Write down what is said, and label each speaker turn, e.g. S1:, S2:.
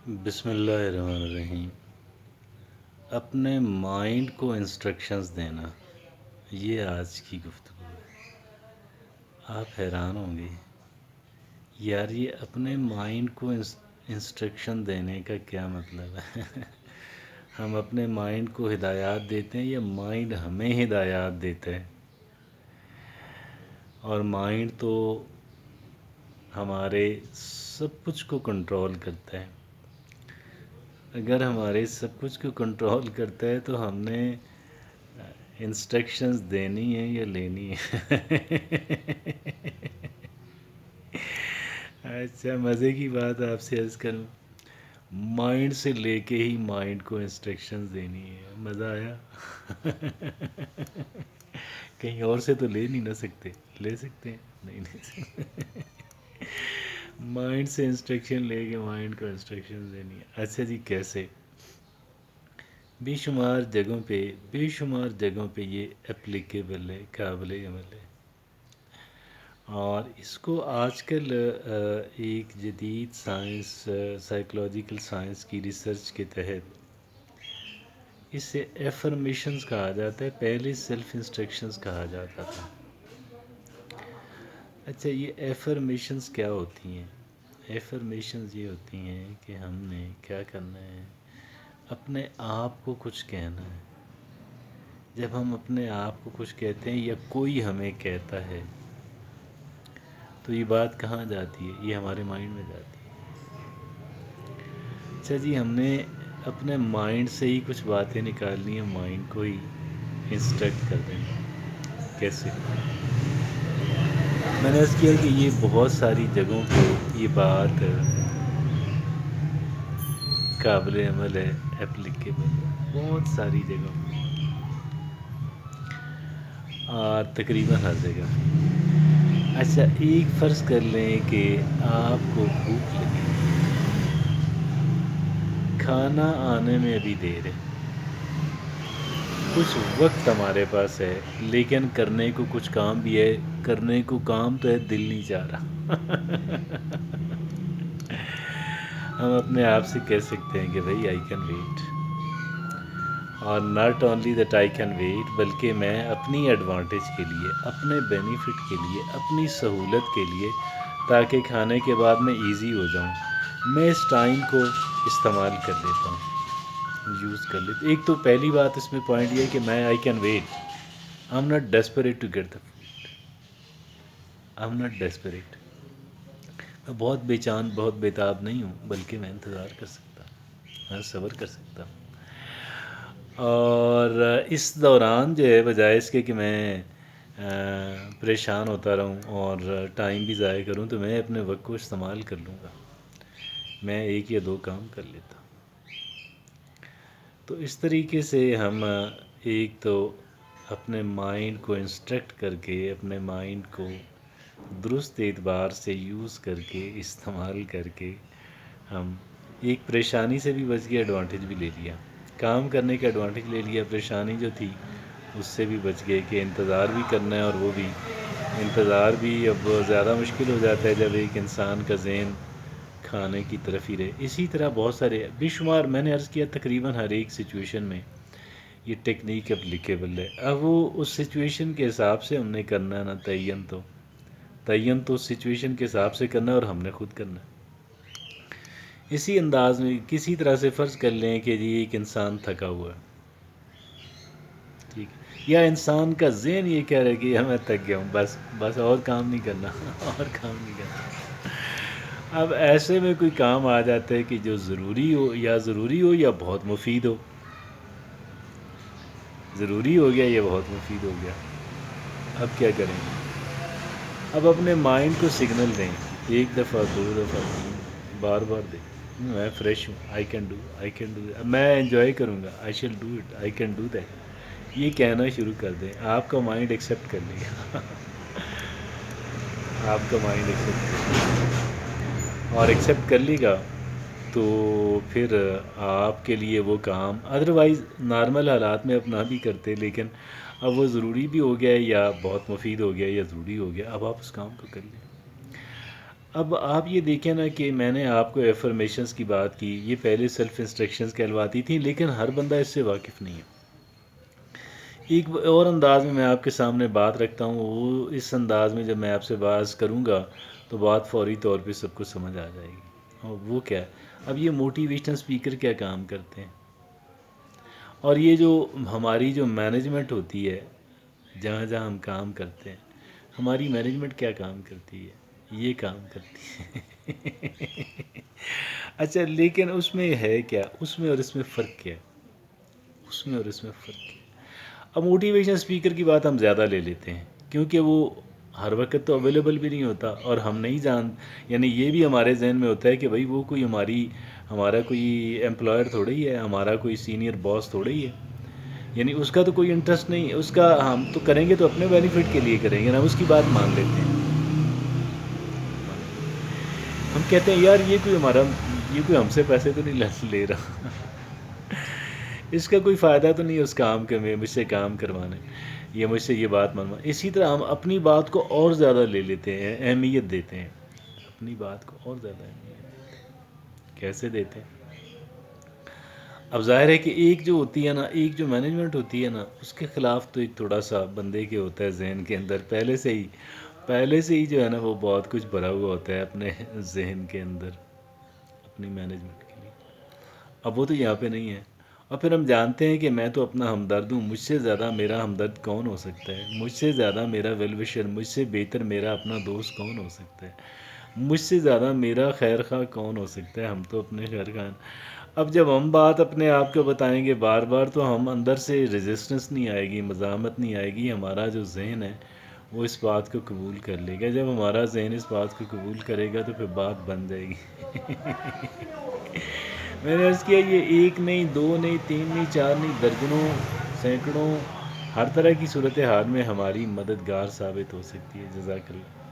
S1: بسم اللہ الرحمن الرحیم۔ اپنے مائنڈ کو انسٹرکشنز دینا، یہ آج کی گفتگو ہے۔ آپ حیران ہوں گے، یار یہ اپنے مائنڈ کو انسٹرکشن دینے کا کیا مطلب ہے؟ ہم اپنے مائنڈ کو ہدایات دیتے ہیں یا مائنڈ ہمیں ہدایات دیتا ہے؟ اور مائنڈ تو ہمارے سب کچھ کو کنٹرول کرتا ہے۔ اگر ہمارے سب کچھ کو کنٹرول کرتا ہے تو ہم نے انسٹرکشنز دینی ہے یا لینی ہے؟ اچھا، مزے کی بات آپ سے عرض کروں، مائنڈ سے لے کے ہی مائنڈ کو انسٹرکشنز دینی ہے۔ مزہ آیا؟ کہیں اور سے تو لے نہیں نہ سکتے؟ لے سکتے ہیں؟ نہیں لے سکتے۔ مائنڈ سے انسٹرکشن لے کے مائنڈ کو انسٹرکشن دینی ہے۔ اچھا جی، کیسے؟ بے شمار جگہوں پہ یہ اپلیکیبل ہے، قابل عمل ہے۔ اور اس کو آج کل ایک جدید سائنس، سائیکلوجیکل سائنس کی ریسرچ کے تحت اسے ایفرمیشنز کہا جاتا ہے، پہلے سیلف انسٹرکشنز کہا جاتا تھا۔ اچھا، یہ ایفرمیشنز کیا ہوتی ہیں؟ ایفرمیشنز یہ ہوتی ہیں کہ ہم نے کیا کرنا ہے، اپنے آپ کو کچھ کہنا ہے۔ جب ہم اپنے آپ کو کچھ کہتے ہیں یا کوئی ہمیں کہتا ہے تو یہ بات کہاں جاتی ہے؟ یہ ہمارے مائنڈ میں جاتی ہے۔ اچھا جی، ہم نے اپنے مائنڈ سے ہی کچھ باتیں نکالنی ہیں، مائنڈ کو ہی انسٹرکٹ کر دینا۔ کیسے؟ میں نے عرض کیا کہ یہ بہت ساری جگہوں پہ یہ بات قابل عمل ہے، اپلیکیبل ہے، بہت ساری جگہوں پہ، اور تقریباً ہر جگہ پہ۔ اچھا، ایک فرض کر لیں کہ آپ کو بھوک لگی، کھانا آنے میں ابھی دیر ہے، کچھ وقت ہمارے پاس ہے، لیکن کرنے کو کچھ کام بھی ہے، کرنے کو کام تو ہے، دل نہیں چاہ رہا۔ ہم اپنے آپ سے کہہ سکتے ہیں کہ بھائی آئی کین ویٹ، اور not only that I can wait, بلکہ میں اپنی ایڈوانٹیج کے لیے، اپنے بینیفٹ کے لیے، اپنی سہولت کے لیے، تاکہ کھانے کے بعد میں ایزی ہو جاؤں، میں اس ٹائم کو استعمال کر لیتا ہوں، یوز کر لیتا ہوں۔ ایک تو پہلی بات اس میں پوائنٹ یہ ہے کہ میں I can wait, I am not desperate to get the food, I am not desperate, میں بہت بے چان، بہت بےتاب نہیں ہوں، بلکہ میں انتظار کر سکتا ہوں، میں صبر کر سکتا ہوں۔ اور اس دوران جو ہے، بجائے اس کے کہ میں پریشان ہوتا رہوں اور ٹائم بھی ضائع کروں، تو میں اپنے وقت کو استعمال کر لوں گا، میں ایک یا دو کام کر لیتا ہوں۔ تو اس طریقے سے ہم ایک تو اپنے مائنڈ کو انسٹرکٹ کر کے، اپنے مائنڈ کو درست اعتبار سے یوز کر کے، استعمال کر کے، ہم ایک پریشانی سے بھی بچ گئے، ایڈوانٹیج بھی لے لیا، کام کرنے کا ایڈوانٹیج لے لیا، پریشانی جو تھی اس سے بھی بچ گئے کہ انتظار بھی کرنا ہے، اور وہ بھی انتظار بھی اب زیادہ مشکل ہو جاتا ہے جب ایک انسان کا ذہن کھانے کی طرف ہی رہے۔ اسی طرح بہت سارے بے شمار، میں نے عرض کیا تقریباً ہر ایک سچویشن میں یہ ٹیکنیک اپلیکیبل ہے۔ اب وہ اس سچویشن کے حساب سے ہم نے کرنا ہے نا، تعین تو اس سچویشن کے حساب سے کرنا ہے، اور ہم نے خود کرنا ہے۔ اسی انداز میں کسی طرح سے فرض کر لیں کہ جی ایک انسان تھکا ہوا ہے، ٹھیک ہے، یا انسان کا ذہن یہ کہہ رہا ہے کہ یار میں تھک گیا ہوں، بس اور کام نہیں کرنا، اور کام نہیں کرنا۔ اب ایسے میں کوئی کام آ جاتا ہے کہ جو ضروری ہو یا بہت مفید ہو، ضروری ہو گیا یا بہت مفید ہو گیا، اب کیا کریں گے؟ اب اپنے مائنڈ کو سگنل دیں، ایک دفعہ، دو دفعہ، بار بار دیں، میں فریش ہوں، آئی کین ڈو، میں انجوائے کروں گا، I shall do it, I can do that, یہ کہنا شروع کر دیں، آپ کا مائنڈ ایکسیپٹ کر لے گا۔ آپ کا مائنڈ ایکسیپٹ کر لے گا، اور ایکسیپٹ کر لے گا تو پھر آپ کے لیے وہ کام ادروائز نارمل حالات میں اپنا بھی کرتے، لیکن اب وہ ضروری بھی ہو گیا ہے، یا بہت مفید ہو گیا، یا ضروری ہو گیا، اب آپ اس کام کو کر لیں۔ اب آپ یہ دیکھیں نا کہ میں نے آپ کو ایفرمیشنز کی بات کی، یہ پہلے سیلف انسٹرکشنز کہلواتی تھیں، لیکن ہر بندہ اس سے واقف نہیں ہے۔ ایک اور انداز میں آپ کے سامنے بات رکھتا ہوں، وہ اس انداز میں جب میں آپ سے بات کروں گا تو بات فوری طور پہ سب کو سمجھ آ جائے گی، اور وہ کیا ہے؟ اب یہ موٹیویشنل اسپیکر کیا کام کرتے ہیں، اور یہ جو ہماری جو مینجمنٹ ہوتی ہے، جہاں جہاں ہم کام کرتے ہیں، ہماری مینجمنٹ کیا کام کرتی ہے؟ یہ کام کرتی ہے۔ اچھا، لیکن اس میں ہے کیا؟ اس میں اور اس میں فرق کیا ہے؟ اس میں اور اس میں فرق کیا ہے؟ اب موٹیویشن اسپیکر کی بات ہم زیادہ لے لیتے ہیں، کیونکہ وہ ہر وقت تو اویلیبل بھی نہیں ہوتا، اور ہم نہیں یعنی یہ بھی ہمارے ذہن میں ہوتا ہے کہ بھائی وہ کوئی ہمارا کوئی ایمپلائر تھوڑا ہی ہے، ہمارا کوئی سینئر باس تھوڑا ہی ہے، یعنی اس کا تو کوئی انٹرسٹ نہیں ہے، اس کا ہم تو کریں گے تو اپنے بینیفٹ کے لیے کریں گے نا، ہم اس کی بات مان لیتے ہیں۔ ہم کہتے ہیں یار یہ کوئی ہم سے پیسے تو نہیں لے رہا، اس کا کوئی فائدہ تو نہیں ہے اس کام کے میں مجھ سے کام کروانے، یا مجھ سے یہ بات منوا۔ اسی طرح ہم اپنی بات کو اور زیادہ لے لیتے ہیں، اہمیت دیتے ہیں، اپنی بات کو اور زیادہ اہمیت دیتے ہیں۔ کیسے دیتے ہیں؟ اب ظاہر ہے کہ ایک جو ہوتی ہے نا، ایک جو مینجمنٹ ہوتی ہے نا، اس کے خلاف تو ایک تھوڑا سا بندے کے ہوتا ہے ذہن کے اندر پہلے سے ہی جو ہے نا، وہ بہت کچھ بھرا ہوا ہوتا ہے اپنے ذہن کے اندر اپنی مینجمنٹ کے لیے۔ اب وہ تو یہاں پہ نہیں ہے، اور پھر ہم جانتے ہیں کہ میں تو اپنا ہمدرد ہوں، مجھ سے زیادہ میرا ہمدرد کون ہو سکتا ہے؟ مجھ سے زیادہ میرا ویل وشر، مجھ سے بہتر میرا اپنا دوست کون ہو سکتا ہے؟ مجھ سے زیادہ میرا خیر خواہ کون ہو سکتا ہے؟ ہم تو اپنے خیر خواہ۔ اب جب ہم بات اپنے آپ کو بتائیں گے بار بار، تو ہم اندر سے ریزسٹنس نہیں آئے گی، مزاحمت نہیں آئے گی، ہمارا جو ذہن ہے وہ اس بات کو قبول کر لے گا۔ جب ہمارا ذہن اس بات کو قبول کرے گا تو پھر بات بن جائے گی۔ میں نے عرض کیا، یہ ایک نہیں، دو نہیں، تین نہیں، چار نہیں، درجنوں، سینکڑوں، ہر طرح کی صورتحال میں ہماری مددگار ثابت ہو سکتی ہے۔ جزاک اللہ۔